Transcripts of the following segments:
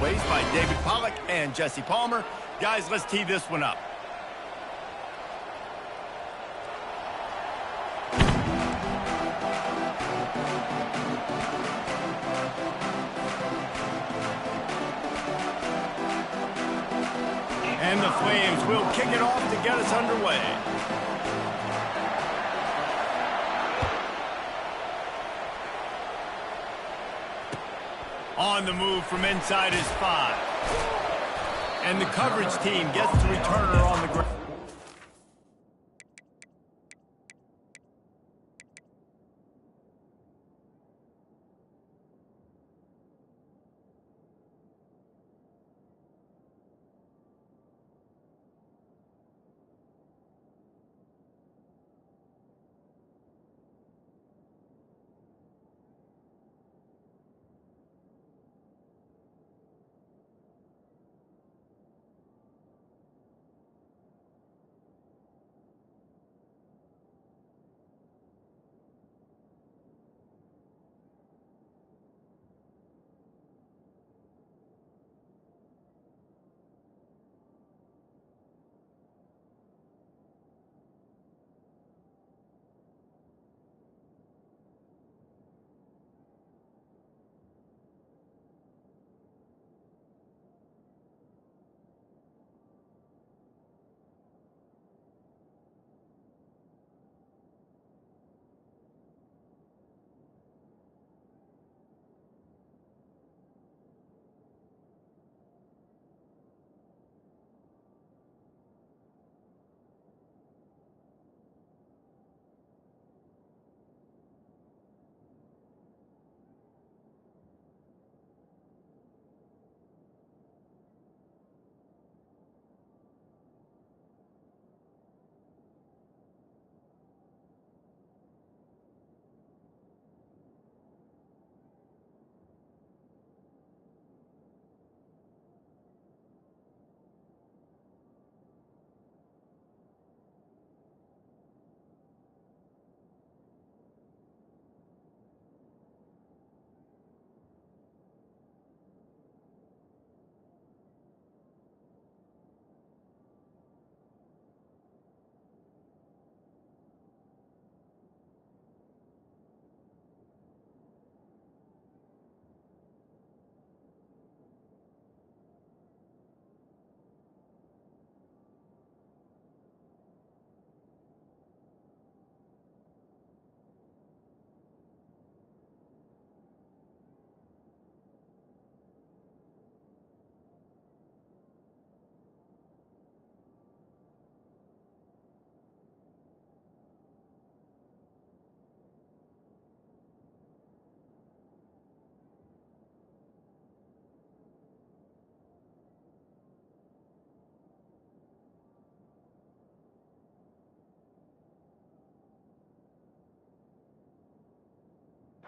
takeaways by David Pollack and Jesse Palmer. Guys, let's tee this one up. And the Flames will kick it off to get us underway. On the move from inside his 5. And the coverage team gets to return her on the ground.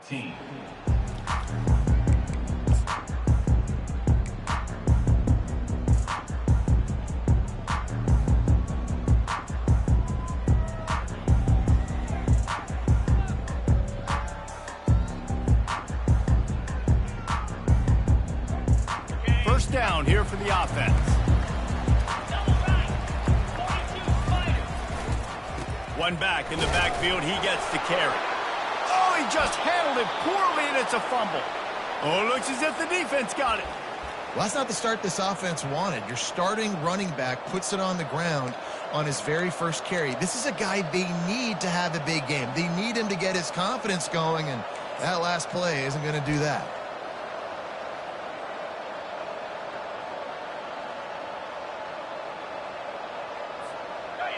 Team. First down here for the offense. One back in the backfield, he gets to carry. Oh, he just handled it poorly, and it's a fumble. Oh, looks as if the defense got it. Well, that's not the start this offense wanted. Your starting running back puts it on the ground on his very first carry. This is a guy they need to have a big game. They need him to get his confidence going, and that last play isn't going to do that.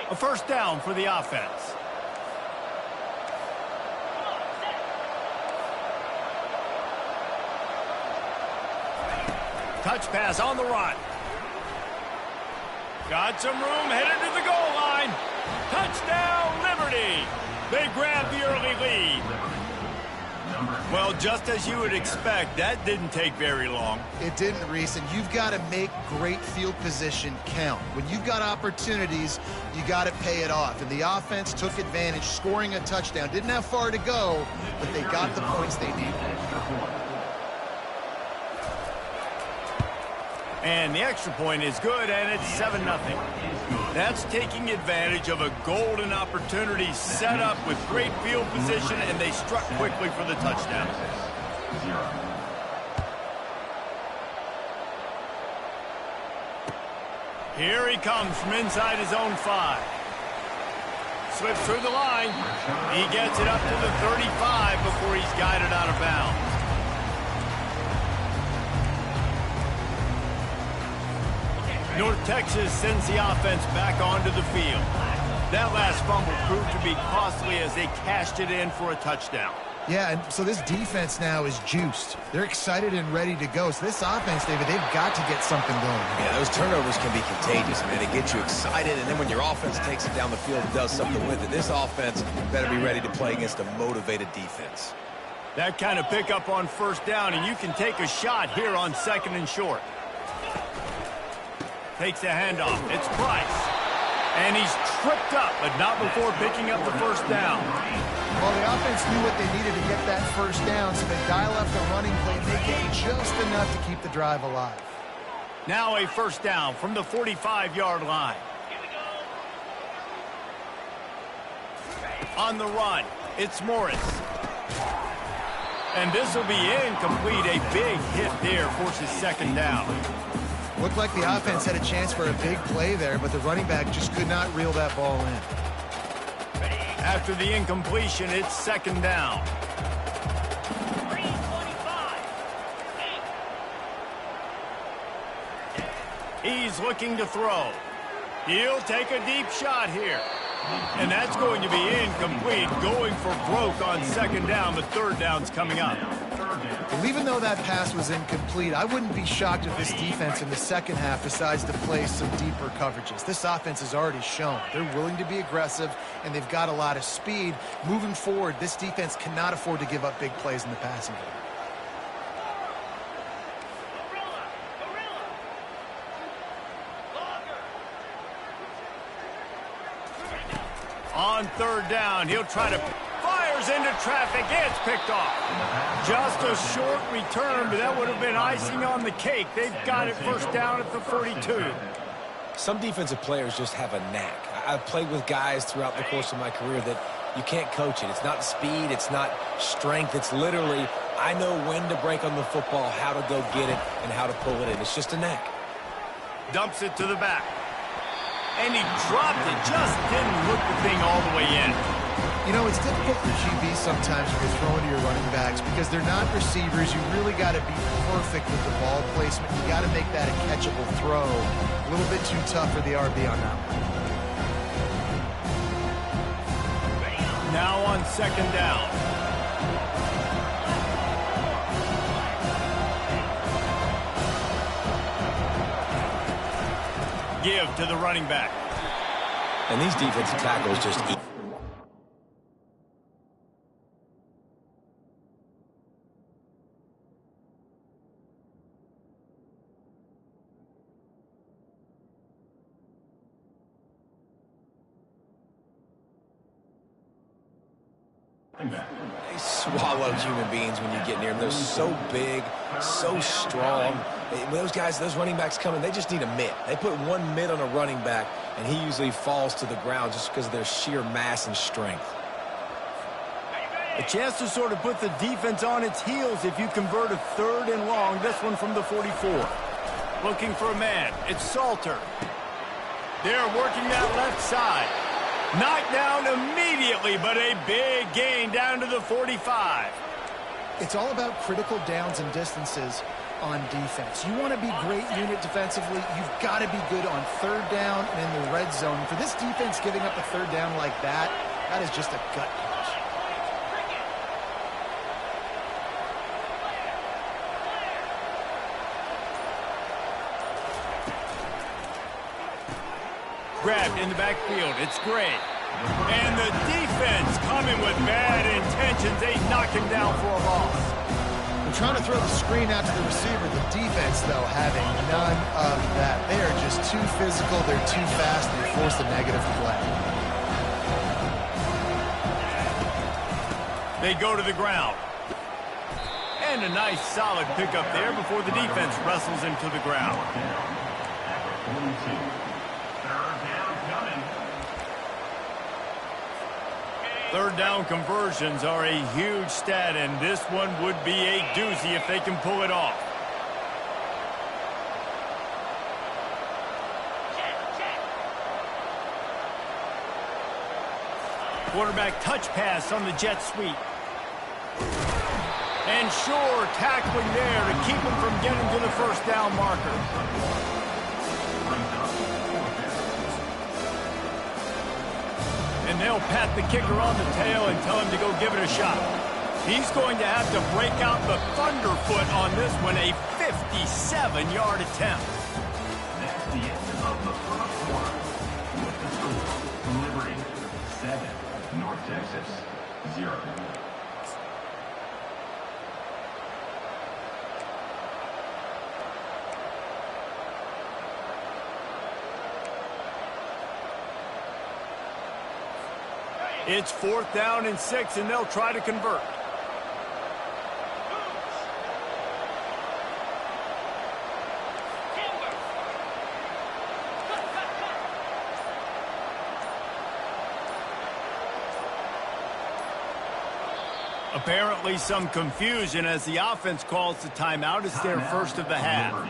A first down for the offense. Touch pass on the run. Got some room, headed to the goal line. Touchdown, Liberty. They grab the early lead. Well, just as you would expect, that didn't take very long. It didn't, Reese, and you've got to make great field position count. When you've got opportunities, you got to pay it off. And the offense took advantage, scoring a touchdown. Didn't have far to go, but they got the points they needed. And the extra point is good, and it's 7-0. That's taking advantage of a golden opportunity set up with great field position, and they struck quickly for the touchdown. Here he comes from inside his own 5. Slips through the line. He gets it up to the 35 before he's guided out of bounds. North Texas sends the offense back onto the field. That last fumble proved to be costly as they cashed it in for a touchdown. Yeah, and so this defense now is juiced. They're excited and ready to go. So this offense, David, they've got to get something going. Yeah, those turnovers can be contagious, man. It gets you excited, and then when your offense takes it down the field and does something with it, this offense better be ready to play against a motivated defense. That kind of pickup on first down, and you can take a shot here on 2nd and short. Takes the handoff. It's Price. And he's tripped up, but not before picking up the first down. Well, the offense knew what they needed to get that first down, so they dial up the running play and they get just enough to keep the drive alive. Now a first down from the 45-yard line. On the run, it's Morris. And this will be incomplete. A big hit there forces 2nd down. Looked like the offense had a chance for a big play there, but the running back just could not reel that ball in. After the incompletion, it's 2nd down. He's looking to throw. He'll take a deep shot here. And that's going to be incomplete, going for broke on 2nd down, but 3rd down's coming up. Well, even though that pass was incomplete, I wouldn't be shocked if this defense in the second half decides to play some deeper coverages. This offense has already shown they're willing to be aggressive, and they've got a lot of speed. Moving forward, this defense cannot afford to give up big plays in the passing game. On 3rd down, he'll try to fires into traffic. It's picked off. Just a short return, but that would have been icing on the cake. They've got it first down at the 42. Some defensive players just have a knack. I've played with guys throughout the course of my career that you can't coach it. It's not speed. It's not strength. It's literally, I know when to break on the football, how to go get it, and how to pull it in. It's just a knack. Dumps it to the back. And he dropped it. Just didn't hook the thing all the way in. You know, it's difficult for QB sometimes when you're throwing to your running backs because they're not receivers. You really got to be perfect with the ball placement. You got to make that a catchable throw. A little bit too tough for the RB on that one. Now on 2nd down. Give to the running back. And these defensive tackles just eat. They swallow human beings when you get near them. They're so big, so strong. When those guys, those running backs come in, they just need a mitt. They put one mitt on a running back, and he usually falls to the ground just because of their sheer mass and strength. A chance to sort of put the defense on its heels if you convert a 3rd and long. This one from the 44. Looking for a man. It's Salter. They're working that left side. Knocked down immediately, but a big gain down to the 45. It's all about critical downs and distances on defense. You want to be great unit defensively, you've got to be good on 3rd down and in the red zone. For this defense giving up a 3rd down like that, that is just a gut punch. Grabbed in the backfield. It's Gray. And the defense coming with bad intentions. They knock him down for a loss. They're trying to throw the screen out to the receiver. The defense, though, having none of that. They are just too physical. They're too fast. They force the negative play. They go to the ground. And a nice solid pickup there before the defense wrestles him to the ground. Third down conversions are a huge stat, and this one would be a doozy if they can pull it off. Quarterback touch pass on the jet sweep. And sure, tackling there to keep him from getting to the first down marker. And they'll pat the kicker on the tail and tell him to go give it a shot. He's going to have to break out the thunderfoot on this one, a 57-yard attempt. That's the end of the first quarter. With the score, Liberty 7, North Texas 0. It's 4th down and 6, and they'll try to convert. Apparently some confusion as the offense calls the timeout. It's their first of the half.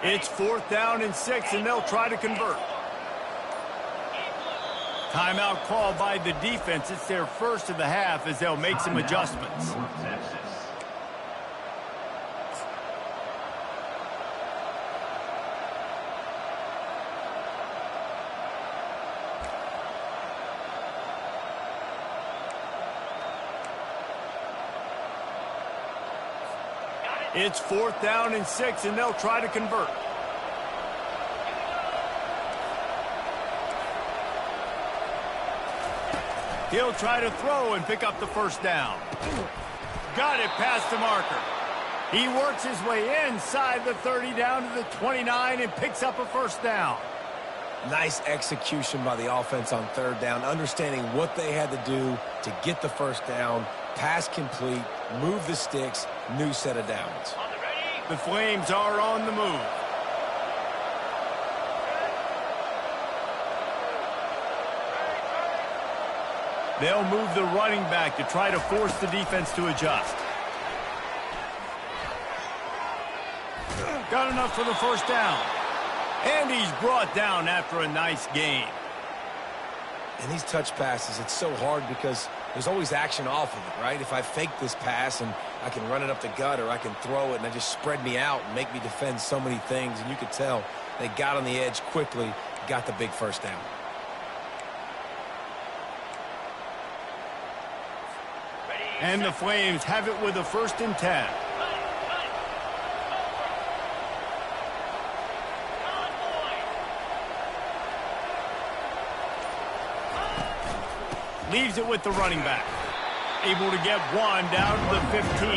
It's 4th down and 6, and they'll try to convert. Timeout called by the defense. It's their first of the half as they'll make some adjustments. It's 4th down and 6, and they'll try to convert. He'll try to throw and pick up the first down. Got it past the marker. He works his way inside the 30 down to the 29 and picks up a first down. Nice execution by the offense on 3rd down, understanding what they had to do to get the first down, pass complete, move the sticks, new set of downs. The Flames are on the move. They'll move the running back to try to force the defense to adjust. Got enough for the first down. And he's brought down after a nice gain. And these touch passes, it's so hard because there's always action off of it, right? If I fake this pass and I can run it up the gut or I can throw it and they just spread me out and make me defend so many things. And you could tell they got on the edge quickly, got the big first down. And the Flames have it with a 1st and 10. Leaves it with the running back. Able to get one down to the 15.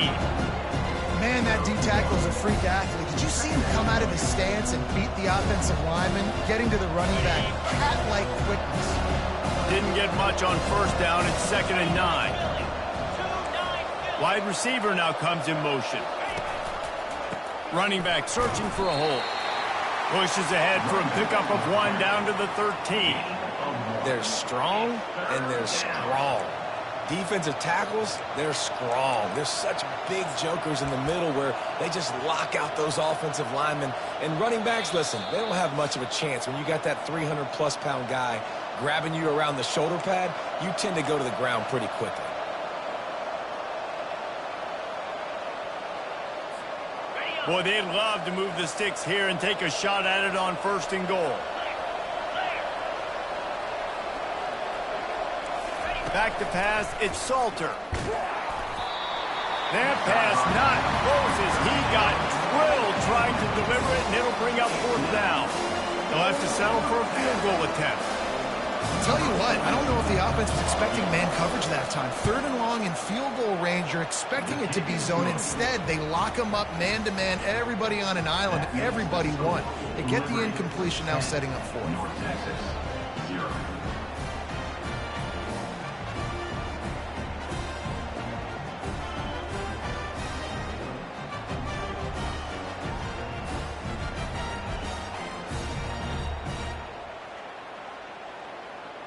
Man, that D-tackle's a freak athlete. Did you see him come out of his stance and beat the offensive lineman, getting to the running back? Cat-like quickness. Didn't get much on 1st down. It's 2nd and 9. Wide receiver now comes in motion. Running back searching for a hole. Pushes ahead for a pickup of 1 down to the 13. They're strong and they're strong. Defensive tackles, they're strong. They're such big jokers in the middle where they just lock out those offensive linemen. And running backs, listen, they don't have much of a chance. When you got that 300-plus pound guy grabbing you around the shoulder pad, you tend to go to the ground pretty quickly. Boy, they'd love to move the sticks here and take a shot at it on 1st and goal. Back to pass, it's Salter. That pass not close as he got drilled trying to deliver it, and it'll bring up fourth down. They'll have to settle for a field goal attempt. Tell you what, I don't know if the offense was expecting man coverage that time. 3rd and long in field goal range, you're expecting it to be zone. Instead, they lock them up man-to-man, everybody on an island, everybody won. They get the incompletion now setting up for it. North Texas, 0.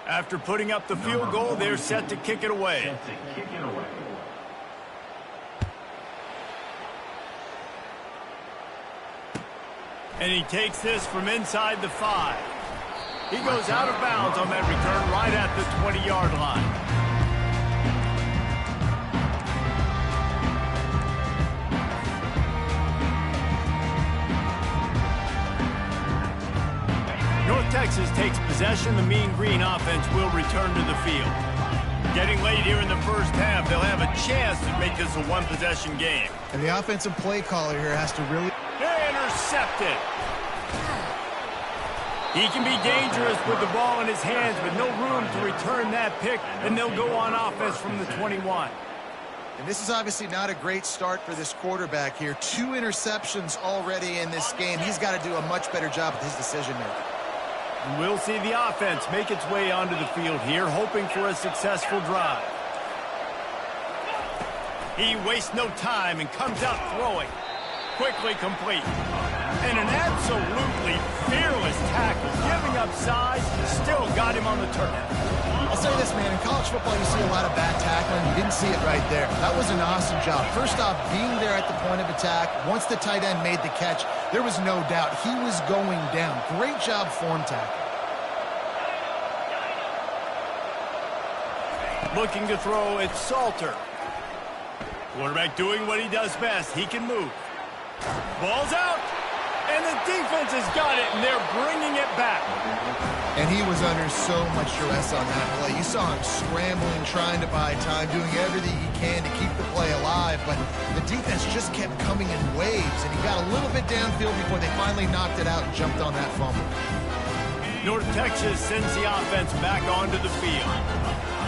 After putting up the field goal, they're set to kick it away. Set to kick it away. And he takes this from inside the 5. He goes out of bounds on that return right at the 20-yard line. North Texas takes possession. The Mean Green offense will return to the field. Getting late here in the first half, they'll have a chance to make this a one-possession game. And the offensive play caller here has to really... Intercepted. He can be dangerous with the ball in his hands, but no room to return that pick, and they'll go on offense from the 21. And this is obviously not a great start for this quarterback here. 2 interceptions already in this game. He's got to do a much better job with his decision-making. We'll see the offense make its way onto the field here, hoping for a successful drive. He wastes no time and comes out throwing. Quickly complete. And an absolutely fearless tackle. Giving up size, still got him on the turf. I'll say this, man. In college football, you see a lot of bad tackling. You didn't see it right there. That was an awesome job. First off, being there at the point of attack. Once the tight end made the catch, there was no doubt he was going down. Great job form tackle. Looking to throw, it's Salter. Quarterback doing what he does best. He can move. Ball's out. And the defense has got it, and they're bringing it back. And he was under so much stress on that play. You saw him scrambling, trying to buy time, doing everything he can to keep the play alive. But the defense just kept coming in waves, and he got a little bit downfield before they finally knocked it out and jumped on that fumble. North Texas sends the offense back onto the field.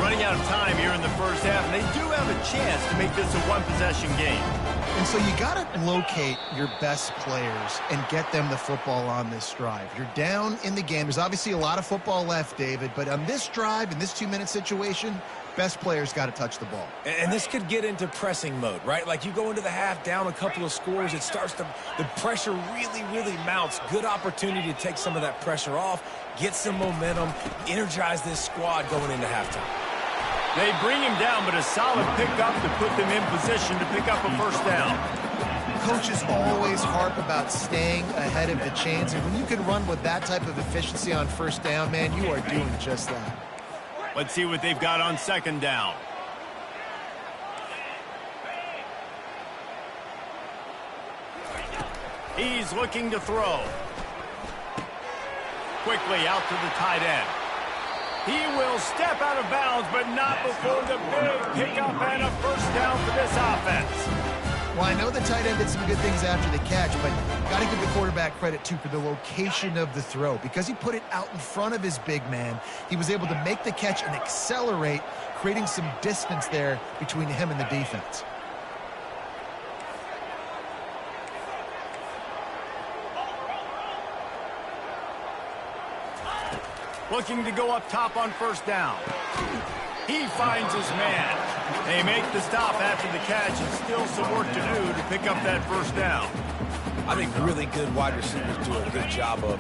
Running out of time here in the first half, and they do have a chance to make this a one-possession game. And so you got to locate your best players and get them the football on this drive. You're down in the game. There's obviously a lot of football left, David, but on this drive, in this 2-minute situation, best players got to touch the ball. And this could get into pressing mode, right? Like you go into the half down a couple of scores, it starts to, the pressure really mounts. Good opportunity to take some of that pressure off, get some momentum, energize this squad going into halftime. They bring him down, but a solid pickup to put them in position to pick up a first down. Coaches always harp about staying ahead of the chains, and when you can run with that type of efficiency on first down, man, you are doing just that. Let's see what they've got on second down. He's looking to throw. Quickly out to the tight end. He will step out of bounds, but not before the big pickup and a first down for this offense. Well, I know the tight end did some good things after the catch, but got to give the quarterback credit, too, for the location of the throw. Because he put it out in front of his big man, he was able to make the catch and accelerate, creating some distance there between him and the defense. Looking to go up top on first down. He finds his man. They make the stop after the catch, and still some work to do to pick up that first down. I think really good wide receivers do a good job of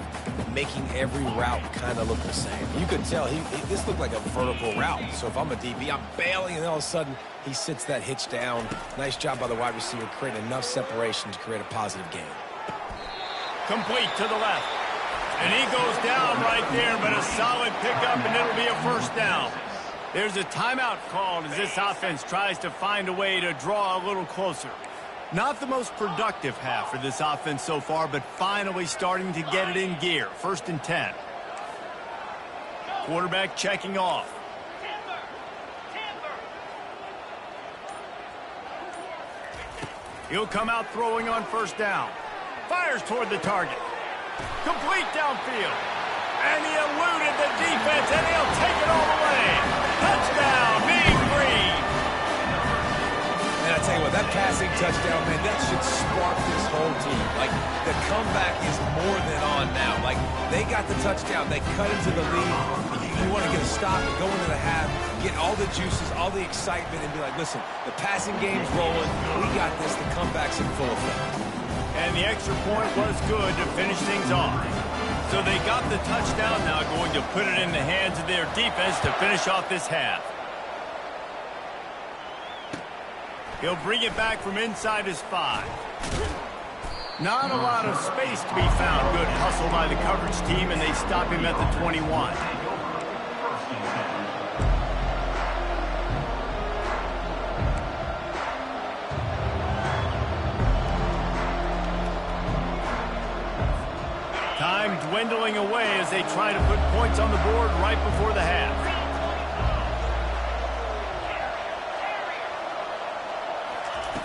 making every route kind of look the same. You could tell this looked like a vertical route. So if I'm a DB, I'm bailing, and all of a sudden he sits that hitch down. Nice job by the wide receiver creating enough separation to create a positive gain. Complete to the left. And he goes down right there, but a solid pickup, and it'll be a first down. There's a timeout called as this offense tries to find a way to draw a little closer. Not the most productive half for this offense so far, but finally starting to get it in gear. 1st and 10. Quarterback checking off. He'll come out throwing on first down. Fires toward the target. Complete downfield. And he eluded the defense, and he'll take it all the way. Touchdown, Mean Green. And I tell you what, that passing touchdown, man, that should spark this whole team. Like, the comeback is more than on now. Like, they got the touchdown. They cut into the lead. You want to get a stop and go into the half, get all the juices, all the excitement, and be like, listen, the passing game's rolling. We got this. The comeback's in full effect. And the extra point was good to finish things off. So they got the touchdown, now going to put it in the hands of their defense to finish off this half. He'll bring it back from inside his 5. Not a lot of space to be found. Good hustle by the coverage team, and they stop him at the 21. Time dwindling away as they try to put points on the board right before the half.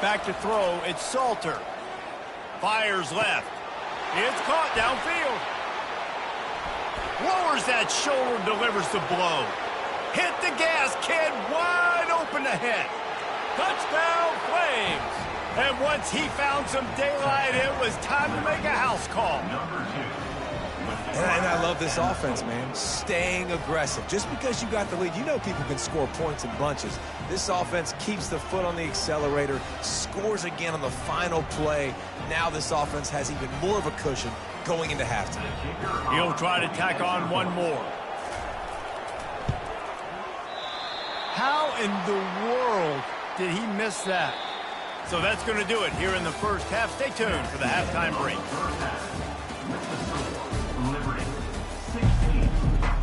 Back to throw, it's Salter. Fires left. It's caught downfield. Lowers that shoulder, delivers the blow. Hit the gas, kid, wide open ahead. Touchdown, Flames. And once he found some daylight, it was time to make a house call. And I love this offense, man. Staying aggressive. Just because you got the lead, you know people can score points in bunches. This offense keeps the foot on the accelerator, scores again on the final play. Now this offense has even more of a cushion going into halftime. He'll try to tack on one more. How in the world did he miss that? So that's going to do it here in the first half. Stay tuned for the halftime break. Liberty, 16.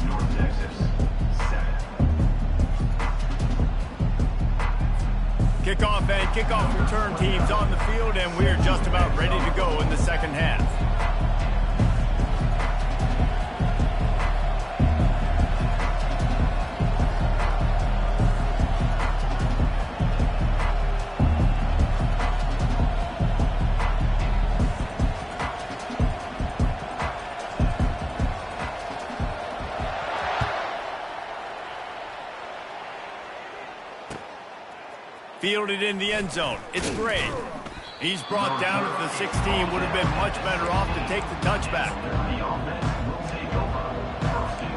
North Texas, 7. Kickoff and kickoff return teams on the field, and we're just about ready to go in the second half. Fielded in the end zone. It's Gray. He's brought down at the 16. Would have been much better off to take the touchback. The offense will take over. First and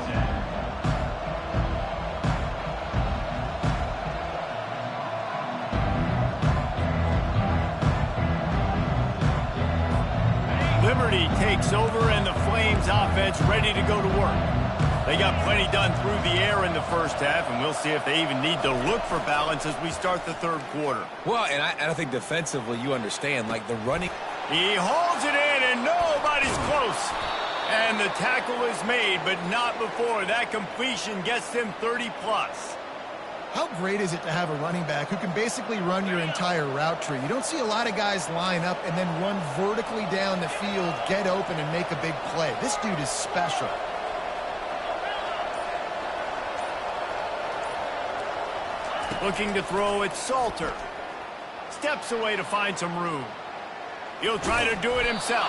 10. Liberty takes over, and the Flames offense ready to go to work. They got plenty done through the air in the first half, and we'll see if they even need to look for balance as we start the third quarter. Well, and I think defensively, you understand, like the running. He hauls it in, and nobody's close. And the tackle is made, but not before. That completion gets them 30-plus. How great is it to have a running back who can basically run your entire route tree? You don't see a lot of guys line up and then run vertically down the field, get open, and make a big play. This dude is special. Looking to throw, it's Salter. Steps away to find some room. He'll try to do it himself.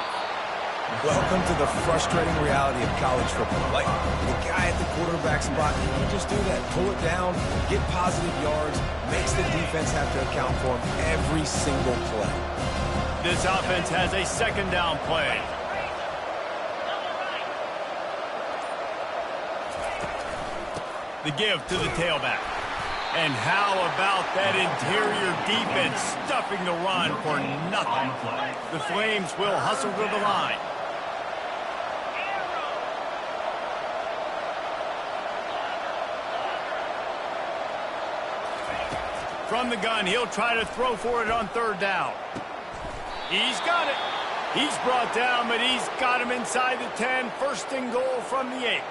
Welcome to the frustrating reality of college football. Like, the guy at the quarterback spot, he just do that. Pull it down, get positive yards, makes the defense have to account for him every single play. This offense has a second down play. The give to the tailback. And how about that interior defense stuffing the run for nothing? The Flames will hustle to the line. From the gun, he'll try to throw for it on third down. He's got it. He's brought down, but he's got him inside the 10. First and goal from the 8.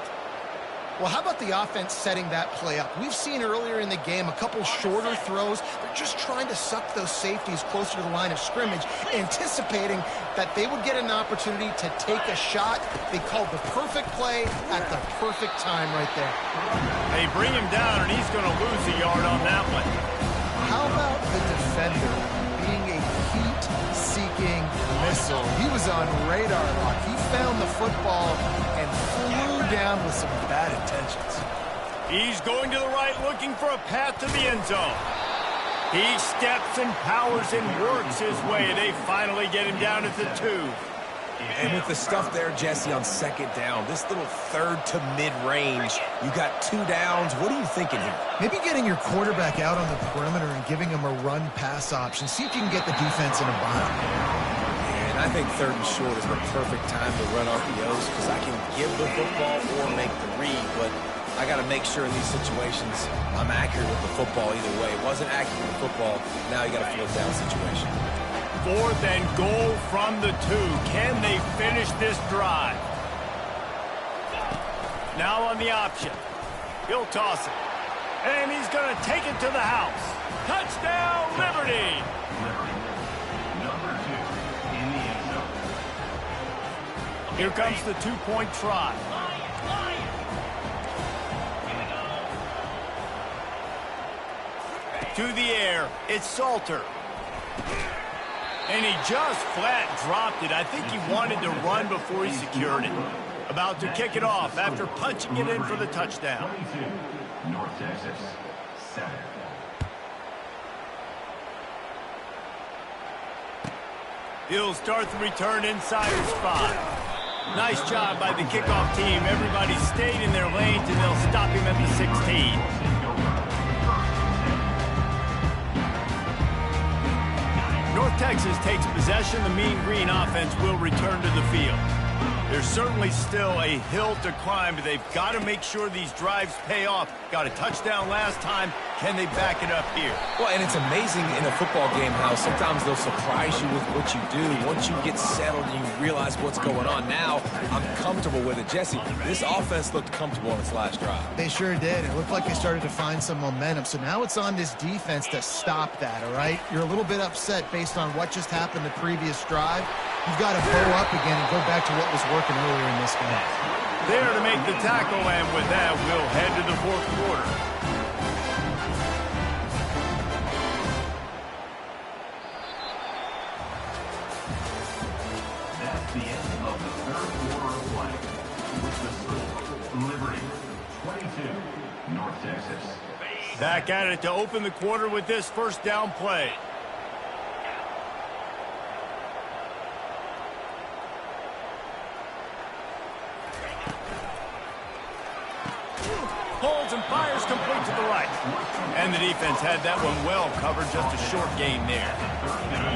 Well, how about the offense setting that play up? We've seen earlier in the game a couple shorter throws. They're just trying to suck those safeties closer to the line of scrimmage, anticipating that they would get an opportunity to take a shot. They called the perfect play at the perfect time right there. They bring him down, and he's going to lose a yard on that one. How about the defender being a heat whistle. He was on radar lock. He found the football and flew down with some bad intentions. He's going to the right, looking for a path to the end zone. He steps and powers and works his way. They finally get him down at the 2. And with the stuff there, Jesse, on second down, this little third to mid-range, you got 2 downs. What are you thinking here? Maybe getting your quarterback out on the perimeter and giving him a run-pass option. See if you can get the defense in a bind. And I think third and short is the perfect time to run RPOs because I can give the football or make the read, but I got to make sure in these situations I'm accurate with the football either way. It wasn't accurate with the football. Now you got a fourth down situation. 4th and goal from the 2. Can they finish this drive? Now on the option. He'll toss it. And he's going to take it to the house. Touchdown, Liberty! Liberty. Number 2 in the end zone. Here comes the 2-point try. To the air, it's Salter. And he just flat dropped it. I think he wanted to run before he secured it. About to kick it off after punching it in for the touchdown. 22, North Texas, 7. He'll start the return inside his 5. Nice job by the kickoff team. Everybody stayed in their lanes, and they'll stop him at the 16. North Texas takes possession. The Mean Green offense will return to the field. There's certainly still a hill to climb, but they've got to make sure these drives pay off. Got a touchdown last time. Can they back it up here? Well, and it's amazing in a football game how sometimes they'll surprise you with what you do. Once you get settled and you realize what's going on, now I'm comfortable with it. Jesse, this offense looked comfortable on its last drive. They sure did. It looked like they started to find some momentum. So now it's on this defense to stop that, all right? You're a little bit upset based on what just happened the previous drive. You've got to bow up again and go back to what was working earlier in this game. There to make the tackle, and with that, we'll head to the 4th quarter. That's the end of the 3rd quarter of play. With the score, Liberty, 22, North Texas. Back at it to open the quarter with this first down play. Holds and fires complete to the right. And the defense had that one well covered, just a short gain there.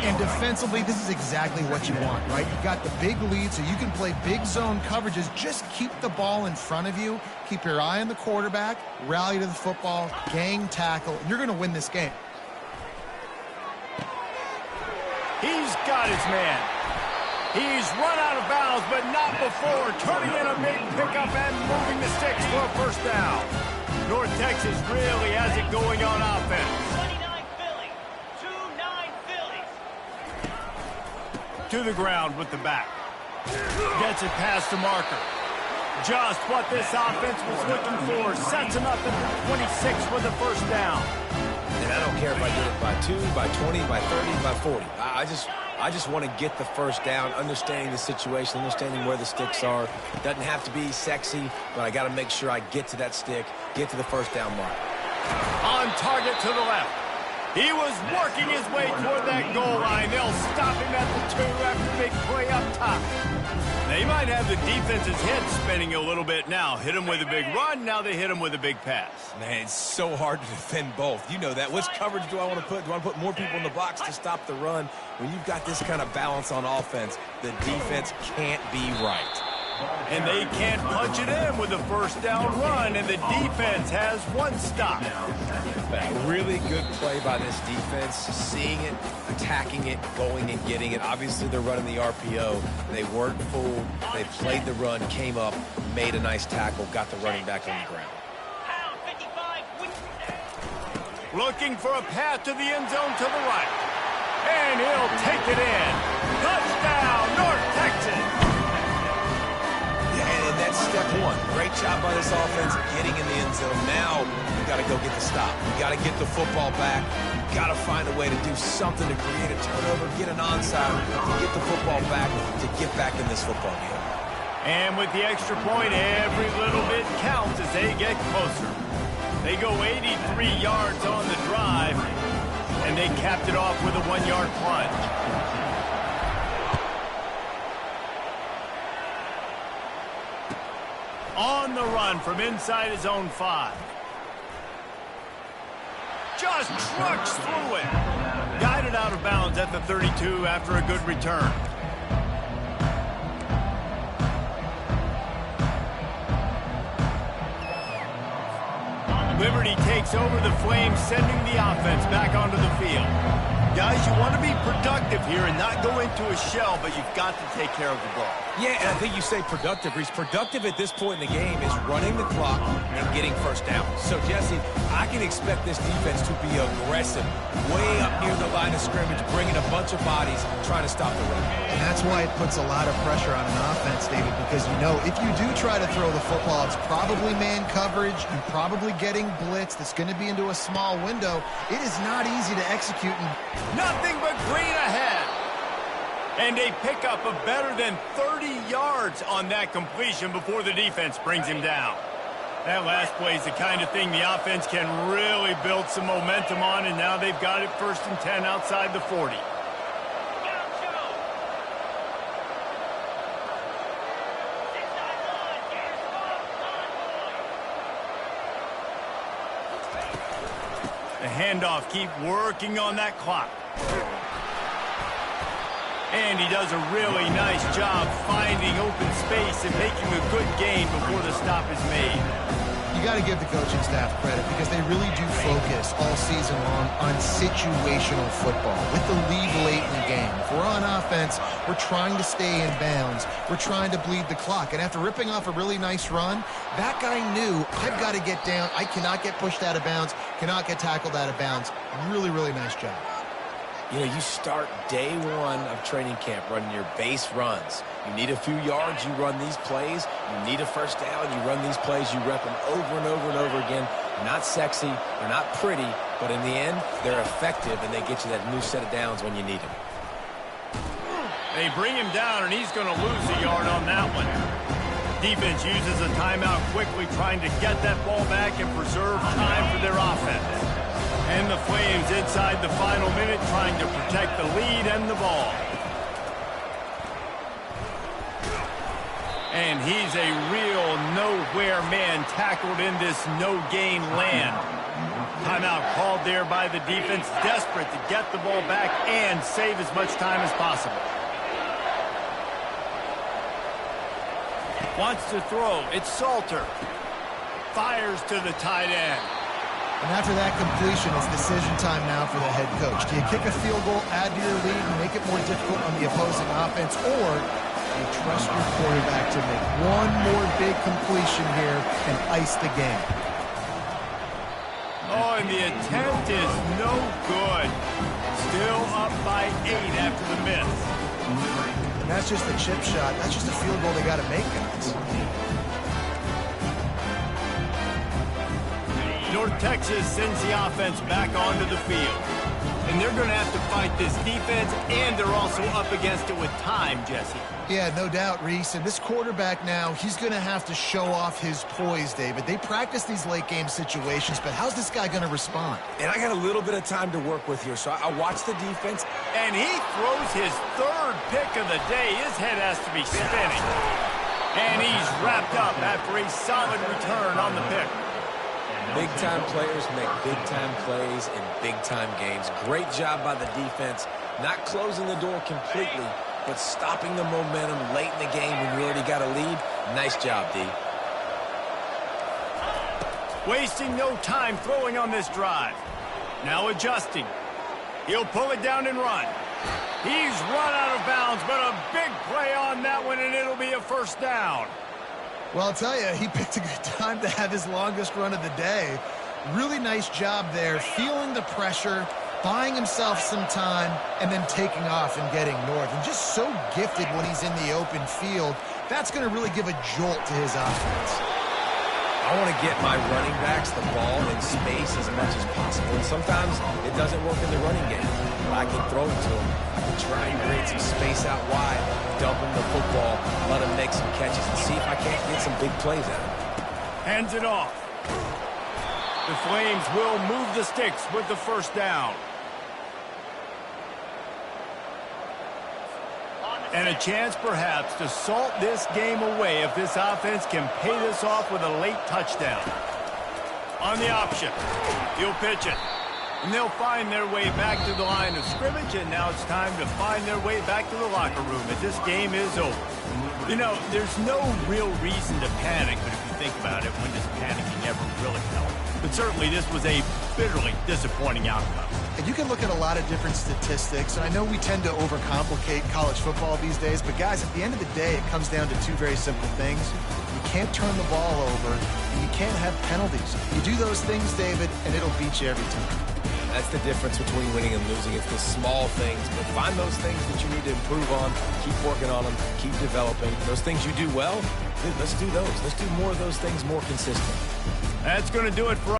And defensively, this is exactly what you want, right? You've got the big lead, so you can play big zone coverages. Just keep the ball in front of you. Keep your eye on the quarterback. Rally to the football. Gang tackle. And you're going to win this game. He's got his man. He's run out of bounds, but not before. Turning in a big pickup and moving the sticks for a first down. North Texas really has it going on offense. 29 Phillies. 2-9 Phillies. To the ground with the back. Gets it past the marker. Just what this offense was looking for. Sets him up at the 26 for the first down. And I don't care if I did it by 2, by 20, by 30, by 40. I just want to get the first down, understanding the situation, understanding where the sticks are. Doesn't have to be sexy, but I got to make sure I get to that stick, get to the first down mark. On target to the left. He was working his way toward that goal line. They'll stop him at the 2 after a big play up top. They might have the defense's head spinning a little bit now. Hit him with a big run, now they hit him with a big pass. Man, it's so hard to defend both. You know that. Which coverage do I want to put? Do I want to put more people in the box to stop the run? When you've got this kind of balance on offense, the defense can't be right. And they can't punch it in with a first down run, and the defense has one stop. Really good play by this defense, seeing it, attacking it, going and getting it. Obviously, they're running the RPO. They weren't fooled. They played the run, came up, made a nice tackle, got the running back on the ground. Looking for a path to the end zone to the right. And he'll take it in. Touchdown, North Texas. And that's step one. Great job by this offense getting in the end zone. Now you got to go get the stop. You got to get the football back. You got to find a way to do something to create a turnover, get an onside, to get the football back, to get back in this football game. And with the extra point, every little bit counts as they get closer. They go 83 yards on the drive, and they capped it off with a 1-yard plunge. On the run from inside his own 5. Just trucks through it. Guided out of bounds at the 32 after a good return. Liberty takes over the Flames, sending the offense back onto the field. Guys, you want to be productive here and not go into a shell, but you've got to take care of the ball. Yeah, and I think you say productive. He's productive at this point in the game is running the clock and getting first down. So, Jesse, I can expect this defense to be aggressive, way up near the line of scrimmage, bringing a bunch of bodies, trying to stop the run. And that's why it puts a lot of pressure on an offense, David, because you know if you do try to throw the football, it's probably man coverage, you're probably getting blitzed, it's going to be into a small window. It is not easy to execute. Nothing but green ahead. And they pick up a better than 30 yards on that completion before the defense brings him down. That last play is the kind of thing the offense can really build some momentum on, and now they've got it 1st and 10 outside the 40. The handoff, keep working on that clock. And he does a really nice job finding open space and making a good gain before the stop is made. You got to give the coaching staff credit because they really do focus all season long on situational football with the lead late in the game. If we're on offense, we're trying to stay in bounds. We're trying to bleed the clock. And after ripping off a really nice run, that guy knew, I've got to get down. I cannot get pushed out of bounds, cannot get tackled out of bounds. Really, really nice job. You know, you start day one of training camp running your base runs. You need a few yards, you run these plays. You need a first down, you run these plays. You rep them over and over and over again. They're not sexy, they're not pretty, but in the end, they're effective, and they get you that new set of downs when you need them. They bring him down, and he's going to lose a yard on that one. Defense uses a timeout quickly, trying to get that ball back and preserve time for their offense. And the Flames inside the final minute trying to protect the lead and the ball. And he's a real nowhere man tackled in this no-gain land. Timeout called there by the defense, desperate to get the ball back and save as much time as possible. Wants to throw. It's Salter. Fires to the tight end. And after that completion, it's decision time now for the head coach. Do you kick a field goal, add to your lead, and make it more difficult on the opposing offense, or do you trust your quarterback to make one more big completion here and ice the game? Oh, and the attempt is no good. Still up by 8 after the miss. And that's just a chip shot. That's just a field goal they got to make, guys. North Texas sends the offense back onto the field. And they're going to have to fight this defense, and they're also up against it with time, Jesse. Yeah, no doubt, Reese. And this quarterback now, he's going to have to show off his poise, David. They practice these late-game situations, but how's this guy going to respond? And I got a little bit of time to work with here, so I watch the defense. And he throws his 3rd pick of the day. His head has to be spinning. And he's wrapped up after a solid return on the pick. Big-time players make big-time plays in big-time games. Great job by the defense, not closing the door completely, but stopping the momentum late in the game when you already got a lead. Nice job, D. Wasting no time throwing on this drive. Now adjusting. He'll pull it down and run. He's run out of bounds, but a big play on that one, and it'll be a first down. Well, I'll tell you, he picked a good time to have his longest run of the day. Really nice job there, feeling the pressure, buying himself some time, and then taking off and getting north. And just so gifted when he's in the open field. That's going to really give a jolt to his offense. I want to get my running backs the ball in space as much as possible. And sometimes it doesn't work in the running game. But I can throw it to them. I can try and create some space out wide, dump him the football, let him make some catches, and see if I can't get some big plays out of him. Hands it off. The Flames will move the sticks with the first down. And a chance, perhaps, to salt this game away if this offense can pay this off with a late touchdown. On the option, he'll pitch it. And they'll find their way back to the line of scrimmage, and now it's time to find their way back to the locker room as this game is over. You know, there's no real reason to panic, but if you think about it, when does panicking ever really help? But certainly this was a bitterly disappointing outcome. And you can look at a lot of different statistics, and I know we tend to overcomplicate college football these days, but guys, at the end of the day, it comes down to two very simple things. You can't turn the ball over, and you can't have penalties. You do those things, David, and it'll beat you every time. That's the difference between winning and losing. It's the small things, but find those things that you need to improve on, keep working on them, keep developing. Those things you do well, dude, let's do those. Let's do more of those things more consistently. That's going to do it for